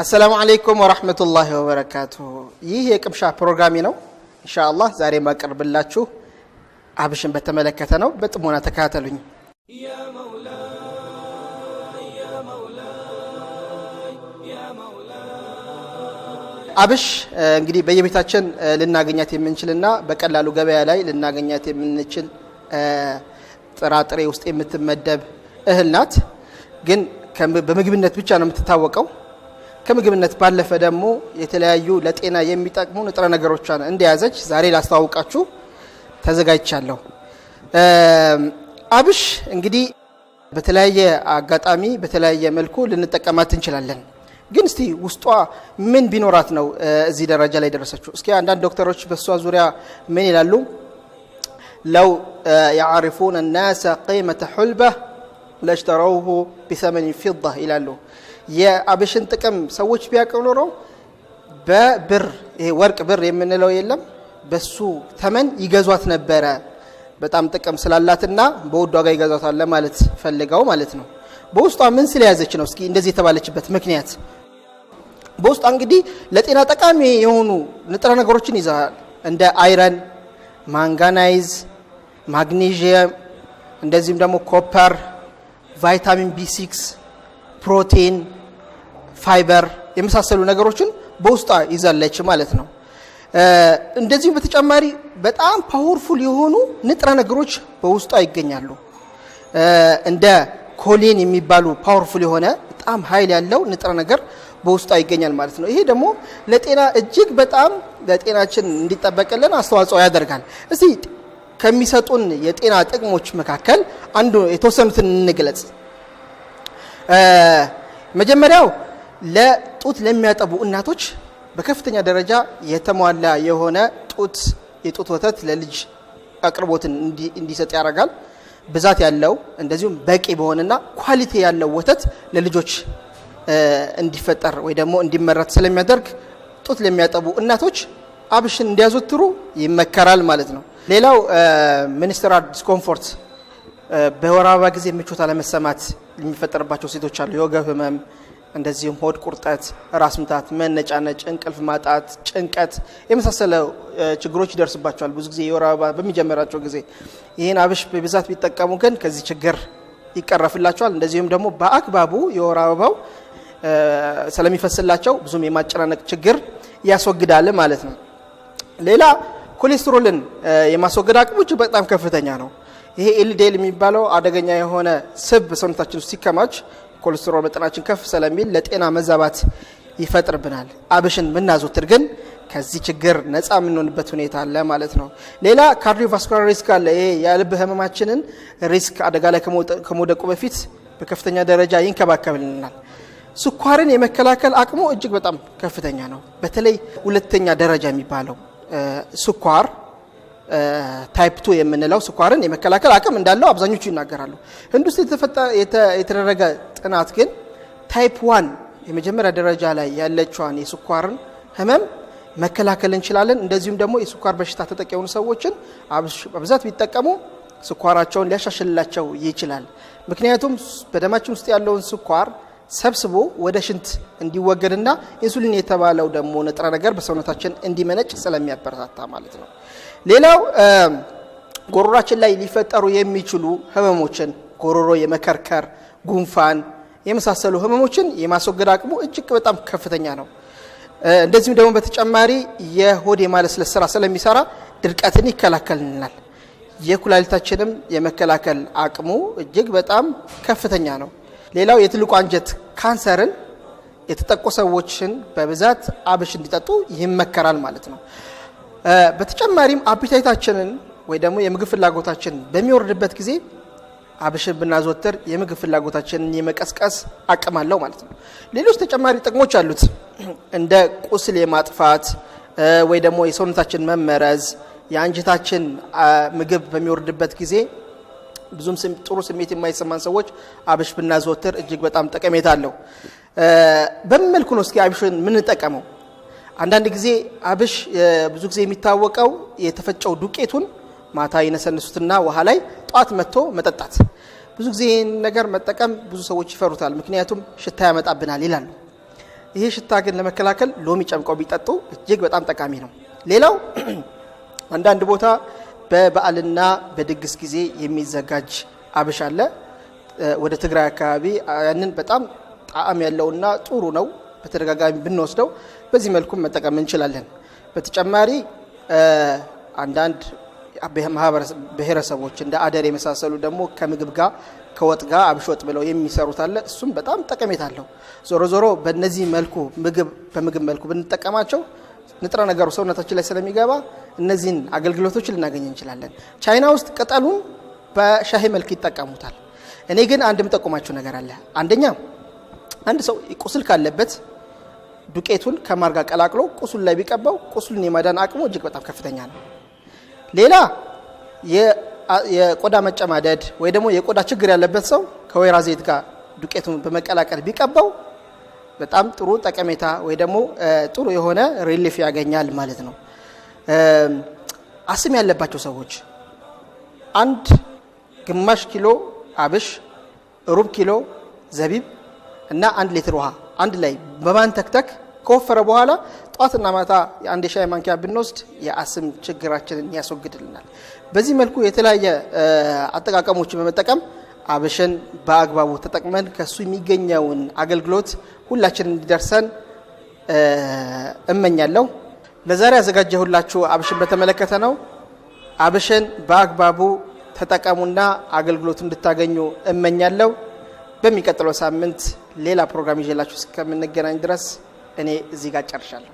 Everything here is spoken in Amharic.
السلام عليكم ورحمة الله وبركاته ይህ የቅምሻ ፕሮግራሚ ነው ኢንሻአላህ ዛሬ ማቀርብላችሁ አብሽን በተመለከተ ነው በጥሞና ተከታተሉኝ ያ መውላይ ያ መውላይ ያ መውላይ አብሽ እንግዲህ በየቤታችን ልናገኛት የምንችልና በቀላሉ ገበያ ላይ ልናገኛት የምንችል ጥራጥሬ ውስጥ የምትመደብ እህል ናት ግን በምግብነት ብቻ ነው የምትታወቀው ከምግብነት ባለፈ ደግሞ የተለያዩ ለጤና የሚጠቅሙ ንጥረ ነገሮችን እንደያዘች ዛሬ ላስተዋውቃችሁ ተዘጋጅቻለሁ አብሽ እንግዲህ በተለያየ አጋጣሚ በተለያየ መልኩ ልንጠቀማት እንችላለን ግን እስቲ ውስጧ ምን ቢኖራት ነው እዚህ ደረጃ ላይ ደረሰችው እስኪ አንዳንድ ዶክተሮች በሷ ዙሪያ ምን ይላሉ لو يعرفون الناس قيمة حلبة لاشتروه بثمن فضة ይላሉ የአብሽን ጥቅም ሰዎች ቢያውቁ ኖሮ በብር ይሄ ወርቅ ብር የምንለው የለም በሱ ተመን ይገዟት ነበረ በጣም ጥቅም ስላላትና በውድ ዋጋ ይገዟታል ለማለት ፈልገው ማለት ነው በውስጧ ምን ስለያዘች ነው እስኪ እንደዚህ የተባለችበት ምክንያት በውስጧ እንግዲህ ለጤና ጠቃሚ የሆኑ ንጥረ ነገሮችን ይዛል እንደ አይረን ማንጋናይዝ ማግኔዥየም እንደዚህም ደግሞ ኮፐር ቫይታሚን B6 ፕሮቲን ፋይበር የመሳሰሉ ነገሮችን በውስጧ ይዛለች ማለት ነው እንደዚህ በተጨማሪ በጣም ፓወርፉል የሆኑ ንጥረ ነገሮች በውስጧ ይገኛሉ እንደ ኮሊን የሚባሉ ፓወርፉል የሆነ በጣም ኃይል ያለው ንጥረ ነገር በውስጧ ይገኛል ማለት ነው ይሄ ደግሞ ለጤና እጅግ በጣም ለጤናችን እንዲጠበቅልን አስተዋጽኦ ያደርጋል እስቲ ከሚሰጡን የጤና ጥቅሞች መካከል አንዱ የተወሰኑትን እንግለጽ መጀመሪያው ለጡት ለሚያጠቡ እናቶች በከፍተኛ ደረጃ የተሟላ የሆነ የጡት ወተት ለልጅ አቅርቦትን እንዲሰጥ ያደርጋል ብዛት ያለው እንደዚሁም በቂ በሆነና ኳሊቲ ያለው ወተት ለልጆች እንዲፈጠር ወይ ደግሞ እንዲመረት ስለሚያደርግ ጡት ለሚያጠቡ እናቶች አብሽን እንዲያዘወትሩ ይመከራል ማለት ነው ሌላው ሚኒስትራል ዲስኮምፎርት በወር አበባ ጊዜ ምቾት አለመሰማት የሚፈጠርባቸው ሴቶች አሉ የወገብ ህመም እንደዚሁም ሆድ ቁርጠት ራስ ምታት መነጫነጭ እንቅልፍ ማጣት ጭንቀት የመሳሰለው ችግሮች ይደርስባቸዋል ብዙ ጊዜ የወር አበባ በሚጀምራቸው ጊዜ ይሄን አብሽ በብዛት ቢጠቀሙ ግን ከዚህ ችግር ይቀረፍላቸዋል እንደዚሁም ደግሞ በአግባቡ የወር አበባው ስለሚፈስላቸው ብዙም የማጨናነቅ ችግር ያስወግዳል ማለት ነው ሌላ ኮሌስትሮልን የማስወገድ አቅሙ በጣም ከፍተኛ ነው ይሄ ኤልዲኤል የሚባለው አደገኛ የሆነ ስብ በሰውነታችን ውስጥ ሲከማች ኮሌስትሮል መጠናችን ከፍ ስለሚል ለጤና መዛባት ይፈጥርብናል አብሽን ምናዘወትር ግን ከዚህ ችግር ነፃ የምንሆንበት ሁኔታ አለ ማለት ነው ሌላ ካርዲዮቫስኩላር ሪስክ አለ ይሄ የልብ ህመማችንን ሪስክ አደጋ ላይ ከመውደቁ በፊት በከፍተኛ ደረጃ ይንከባከብልናል ስኳርን የመከላከል አቅሙ እጅግ በጣም ከፍተኛ ነው በተለይ ሁለተኛ ደረጃ የሚባለው ስኳር ታይፕ 2 የምንለው ስኳርን የመከላከል አቅም እንዳለው አብዛኞቹ ይናገራሉ ህንዱስ የተደረገ ጥናት ግን ታይፕ 1 የመጀመሪያ ደረጃ ላይ ያለችዋን የስኳርን ህመም መከላከል እንችላለን እንደዚሁም ደግሞ የስኳር በሽታ ተጠቂ የሆኑ ሰዎችን በብዛት ቢጠቀሙ ስኳራቸውን ሊያሻሽልላቸው ይችላል ምክንያቱም በደማችን ውስጥ ያለውን ስኳር ሰብስቦ ወደ ሽንት እንዲወገድና ኢንሱሊን የተባለው ደግሞ ንጥረ ነገር በሰውነታችን እንዲመነጭ ስለሚያበረታታ ማለት ነው ሌላው ጎሮሯችን ላይ ሊፈጠሩ የሚችሉ ህመሞችን ጎሮሮ የመከርከር ጉንፋን የመሳሰሉ ህመሞችን የማስወገድ አቅሙ እጅግ በጣም ከፍተኛ ነው እንደዚህም ደግሞ በተጨማሪ የሆድ የማለስለስ ስራ ስለሚሰራ ድርቀትን ይከላከልልናል የኩላሊታችንም የመከላከል አቅሙ እጅግ በጣም ከፍተኛ ነው ሌላው የትልቁ አንጀት ካንሰርን የተጠቁ ሰዎችን በብዛት አብሽ እንዲጠጡ ይመከራል ማለት ነው በተጨማሪም አፒታይታችንን ወይ ደግሞ የምግብ ፍላጎታችን በሚወርድበት ጊዜ አብሽን ብናዘወትር የምግብ ፍላጎታችንን የመቀስቀስ አቅም አለው ማለት ነው ሌሎች ተጨማሪ ጥቅሞች አሉት እንደ ቁስል የማጥፋት ወይ ደግሞ የሰውነታችን መመረዝ የአንጀታችን ምግብ በሚወርድበት ጊዜ ብዙም ጥሩ ስሜት የማይሰማን ሰዎች አብሽ ብናዘወትር እጅግ በጣም ጠቀሜታ አለው በመልኩ ነው እስኪ አብሽን ምን እንጠቀመው አንዳንድ ጊዜ አብሽ ብዙ ጊዜ የሚታወቀው የተፈጨው ዱቄቱን ማታ ይነሰንሱትና ውሃ ላይ ጧት መጥቶ መጠጣት ብዙ ጊዜ ነገር መጠቀም ብዙ ሰዎች ይፈሩታል ምክንያቱም ሽታ ያመጣብናል ይላሉ ይሄ ሽታ ግን ለመከላከል ሎሚ ጨምቀው ቢጠጡ እጅግ በጣም ጠቃሚ ነው። ሌላው አንዳንድ ቦታ በበዓልና በድግስ ጊዜ የሚዘጋጅ አብሽ አለ ወደ ትግራይ አካባቢ ያንን በጣም ጣዕም ያለውና ጥሩ ነው በተደጋጋሚ ብንወስደው በዚህ መልኩ መጠቀም እንችላለን። በተጨማሪ አንዳንድ ብሔረሰቦች እንደ አደር የመሳሰሉ ደግሞ ከምግብ ጋር ከወጥ ጋር አብሽ ወጥ ብለው የሚሰሩት አለ እሱም በጣም ጠቀሜታ አለው። ዞሮ ዞሮ በእነዚህ መልኩ በምግብ መልኩ ብንጠቀማቸው ንጥረ ነገሩ ሰውነታችን ላይ ስለሚገባ እነዚህን አገልግሎቶችን ልናገኝ እንችላለን። ቻይና ውስጥ ቅጠሉን በሻሂ መልክ ይጠቀሙታል። እኔ ግን አንድ የምጠቁማችሁ ነገር አለ። አንደኛ አንድ ሰው ቁስል ካለበት ዱቄቱን ከማር ጋር ቀላቅሎ ቁስሉ ላይ ቢቀባው ቁስሉን የማዳን አቅሙ እጅግ በጣም ከፍተኛ ነው። ሌላ የቆዳ መጨማደድ ወይ ደግሞ የቆዳ ችግር ያለበት ሰው ከወይራ ዘይት ጋር ዱቄቱን በመቀላቀል ቢቀባው በጣም ጥሩ ጠቀሜታ ወይ ደግሞ ጥሩ የሆነ ሪሊፍ ያገኛል ማለት ነው። አስም ያለባቸው ሰዎች አንድ ግማሽ ኪሎ አብሽ፣ ሩብ ኪሎ ዘቢብ እና 1 ሊትር ውሃ አንድ ላይ በማንተክተክ ከወፈረ በኋላ ጧትና ማታ የአንድ ሻይ ማንኪያ ብንወስድ የአስም ችግራችንን ያስወግድልናል። በዚህ መልኩ የተለያየ አጠቃቀሞችን በመጠቀም አብሽን በአግባቡ ተጠቅመን ከሱ የሚገኘውን አገልግሎት ሁላችንን እንዲደርሰን እመኛለሁ። ለዛሬ ያዘጋጀሁላችሁ አብሽን በተመለከተ ነው። አብሽን በአግባቡ ተጠቀሙና አገልግሎት እንድታገኙ እመኛለሁ። በሚቀጥለው ሳምንት ሌላ ፕሮግራም ይዤላችሁ እስከምንገናኝ ድረስ እኔ እዚህ ጋር ጨርሻለሁ።